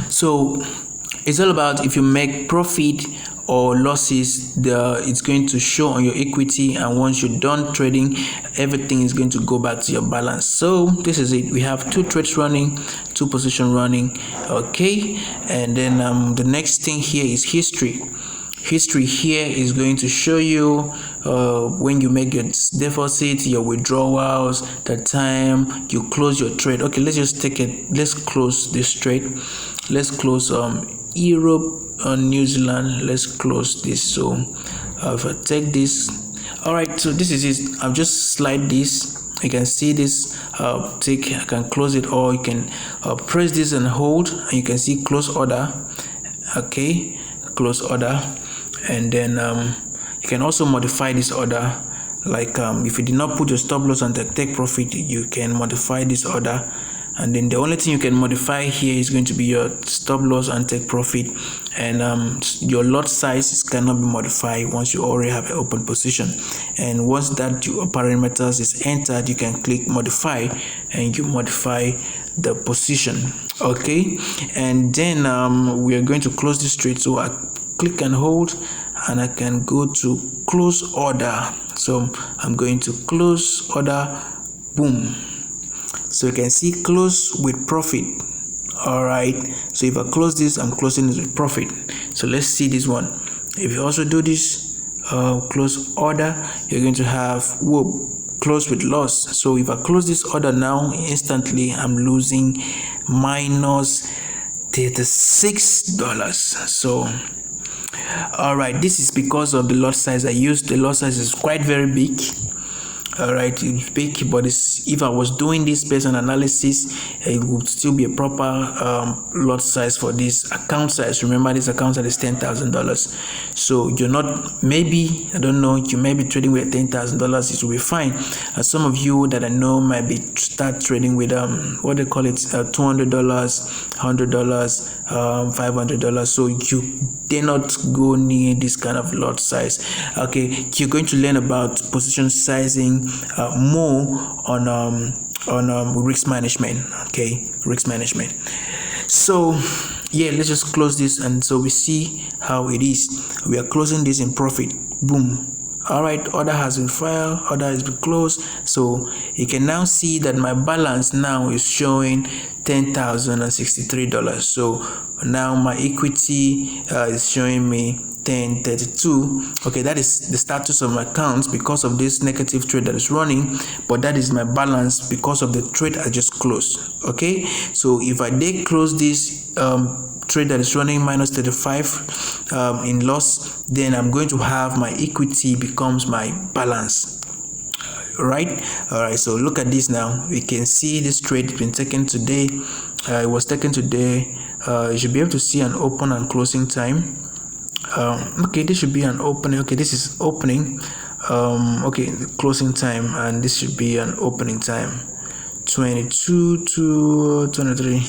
So it's all about if you make profit or losses, it's going to show on your equity, and once you're done trading, everything is going to go back to your balance. So this is it. We have 2 trades running, 2 position running. Okay, and then the next thing here is history. History here is going to show you when you make your deposit, your withdrawals, the time you close your trade. Okay, let's close this trade. Let's close Europe, New Zealand. Let's close this. So if I take this, all right, so this is it. I'll just slide this. You can see this. I can close it, or you can press this and hold, and you can see close order. Okay, close order. And then you can also modify this order, like if you did not put your stop loss and take profit, you can modify this order. And then the only thing you can modify here is going to be your stop loss and take profit, and your lot size cannot be modified once you already have an open position. And once that your parameters is entered, you can click modify, and you modify the position. Okay, and then we are going to close this trade. So I click and hold, and I can go to close order. So I'm going to close order. Boom. So you can see close with profit. All right, so if I close this, I'm closing this with profit. So let's see this one. If you also do this close order, you're going to have close with loss. So if I close this order now, instantly I'm losing minus $36. So all right, this is because of the lot size I used. The lot size is quite very big. All right, it's big, but if I was doing this based on analysis, it would still be a proper lot size for this account size. Remember, this account size is $10,000. So you're not, maybe, I don't know, you may be trading with $10,000, it will be fine. Some of you that I know might be start trading with what they call it, $200, $100, $500. So you dare not go near this kind of lot size. Okay, you're going to learn about position sizing more on risk management. Okay, risk management. So yeah, let's just close this, and so we see how it is. We are closing this in profit. Boom. All right, order has been filed, order has been closed. So you can now see that my balance now is showing $10,063. So now my equity is showing me 1032. Okay, that is the status of my accounts because of this negative trade that is running, but that is my balance because of the trade I just closed. Okay, so if I did close this trade that is running minus 35 in loss, then I'm going to have my equity becomes my balance. Right. All right, so look at this now. We can see this trade has been taken today. It was taken today. You should be able to see an open and closing time. Okay, this should be an opening. Okay, this is opening. Okay, closing time, and this should be an opening time. 22 to 23.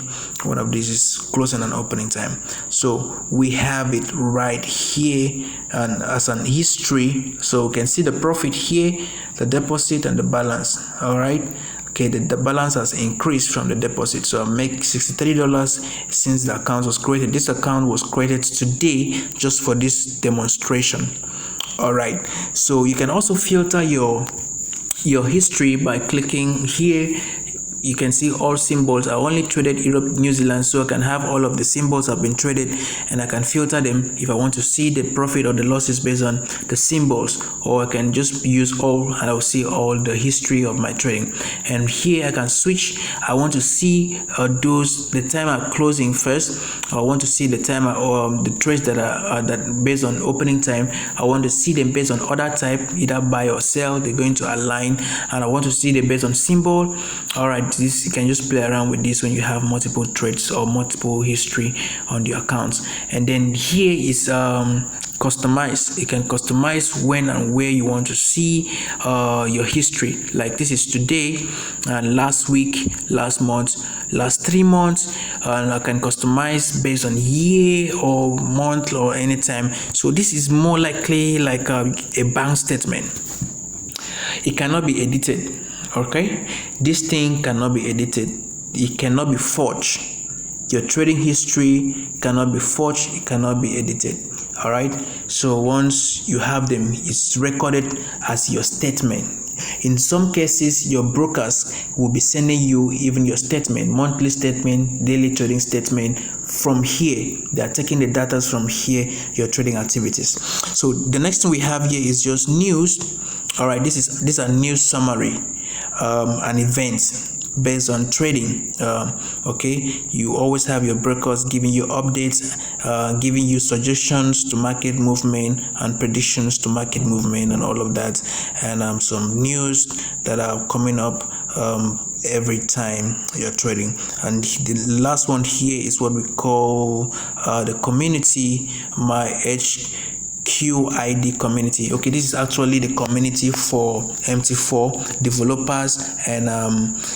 One of these is closing and opening time. So we have it right here, and as an history, so we can see the profit here, the deposit, and the balance. All right. Okay, the balance has increased from the deposit, so I make $63 since the account was created. This account was created today just for this demonstration. All right, so you can also filter your history by clicking here. You can see all symbols. I only traded Europe, New Zealand, so I can have all of the symbols have been traded, and I can filter them if I want to see the profit or the losses based on the symbols, or I can just use all and I'll see all the history of my trading. And here I can switch. I want to see the time I'm closing first. I want to see the time or the trades that are that based on opening time. I want to see them based on order type, either buy or sell. They're going to align, and I want to see them based on symbol. All right. This, you can just play around with this when you have multiple trades or multiple history on your accounts. And then here is customize. You can customize when and where you want to see your history. Like this is today and last week, last month, last 3 months, and I can customize based on year or month or anytime. So this is more likely like a bank statement. It cannot be edited. Okay, this thing cannot be edited. It cannot be forged. Your trading history cannot be forged, it cannot be edited. All right, so once you have them, it's recorded as your statement. In some cases, your brokers will be sending you even your statement, monthly statement, daily trading statement from here. They are taking the data from here, your trading activities. So the next thing we have here is just news. All right, these are news summary and events based on trading. Okay, you always have your brokers giving you updates, giving you suggestions to market movement and predictions to market movement and all of that, and some news that are coming up every time you're trading. And the last one here is what we call the community, my QID community. Okay, this is actually the community for MT4 developers, and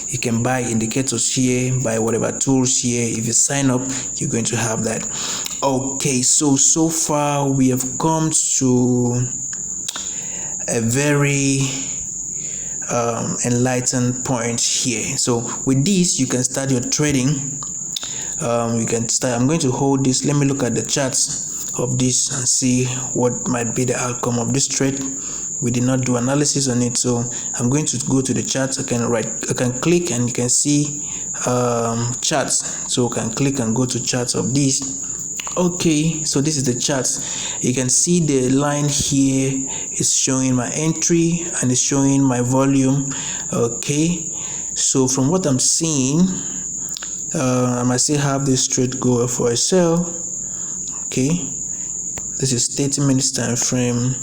you can buy indicators here, buy whatever tools here. If you sign up, you're going to have that. Okay, so far we have come to a very enlightened point here. So with this, you can start your trading. You can start. I'm going to hold this. Let me look at the charts of this and see what might be the outcome of this trade. We did not do analysis on it, so I'm going to go to the charts. I can click and you can see charts. So I can click and go to charts of this. Okay, so this is the charts. You can see the line here is showing my entry and it's showing my volume. Okay, so from what I'm seeing, I might still have this trade go for a sell. Okay, this is 30 minutes time frame.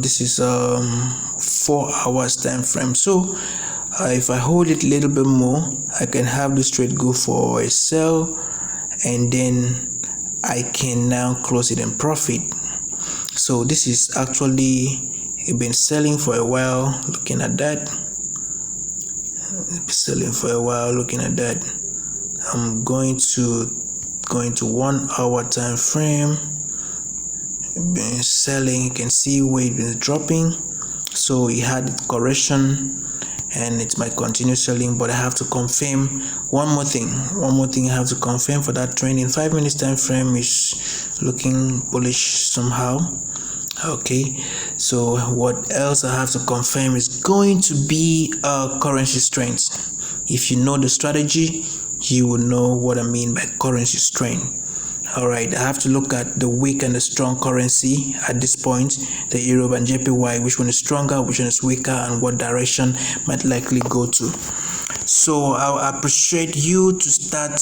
This is 4 hours time frame. So if I hold it a little bit more, I can have this trade go for a sell, and then I can now close it in profit. So this is actually been selling for a while. Looking at that, selling for a while. Looking at that, I'm going to 1 hour time frame. Been selling. You can see where it's been dropping. So it had correction, and it might continue selling, but I have to confirm one more thing I have to confirm for that trend. In 5 minutes time frame is looking bullish somehow. Okay, so what else I have to confirm is going to be currency strength. If you know the strategy, you will know what I mean by currency strength. All right, I have to look at the weak and the strong currency at this point, the Euro and JPY, which one is stronger, which one is weaker, and what direction might likely go to. So I'll appreciate you to start,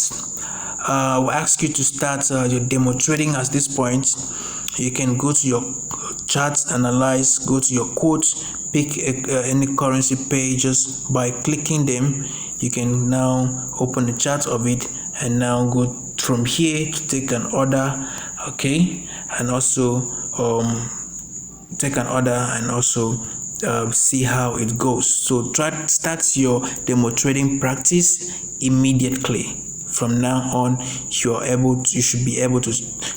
I'll ask you to start your demo trading at this point. You can go to your charts, analyze, go to your quotes, pick any currency pair just by clicking them. You can now open the chart of it and now go from here to take an order. Okay, and also take an order and also see how it goes. So start your demo trading practice immediately. From now on, you should be able to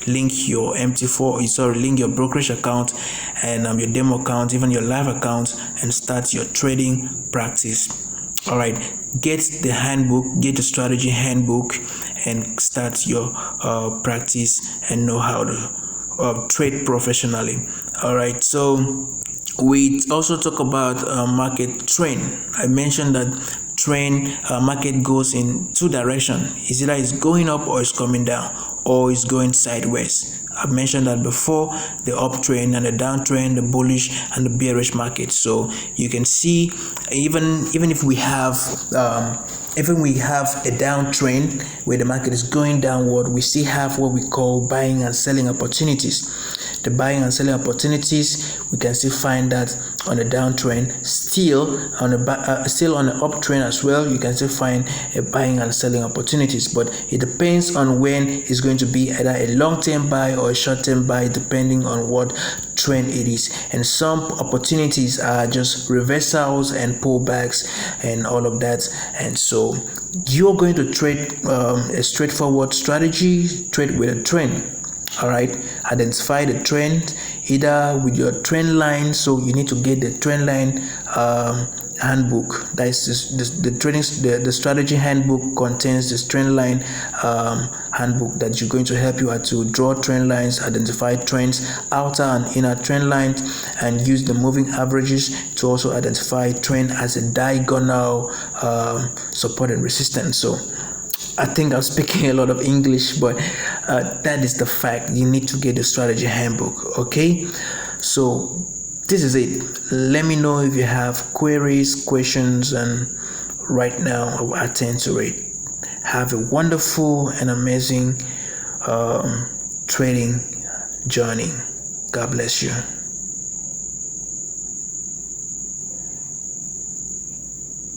link your MT4, link your brokerage account and your demo account, even your live account, and start your trading practice. All right, get the handbook, get the strategy handbook, and start your practice and know how to trade professionally. All right, so we also talk about market trend. I mentioned that trend market goes in two directions. It's either it's going up or it's coming down or it's going sideways. I've mentioned that before, the uptrend and the downtrend, the bullish and the bearish market. So you can see even if we have a downtrend where the market is going downward, we still have what we call buying and selling opportunities. The buying and selling opportunities, we can still find that on the downtrend, still on the uptrend as well. You can still find a buying and selling opportunities, but it depends on when it's going to be either a long-term buy or a short-term buy, depending on what trend it is. And some opportunities are just reversals and pullbacks and all of that. And so you're going to trade a straightforward strategy, trade with a trend. All right, identify the trend either with your trend line. So you need to get the trend line handbook. That is the strategy handbook contains this trend line handbook that you're going to help you to draw trend lines, identify trends, outer and inner trend lines, and use the moving averages to also identify trend as a diagonal support and resistance. So I think I'm speaking a lot of English, but that is the fact. You need to get the strategy handbook. Okay, so this is it. Let me know if you have queries, questions, and right now I will attend to it. Have a wonderful and amazing trading journey. God bless you.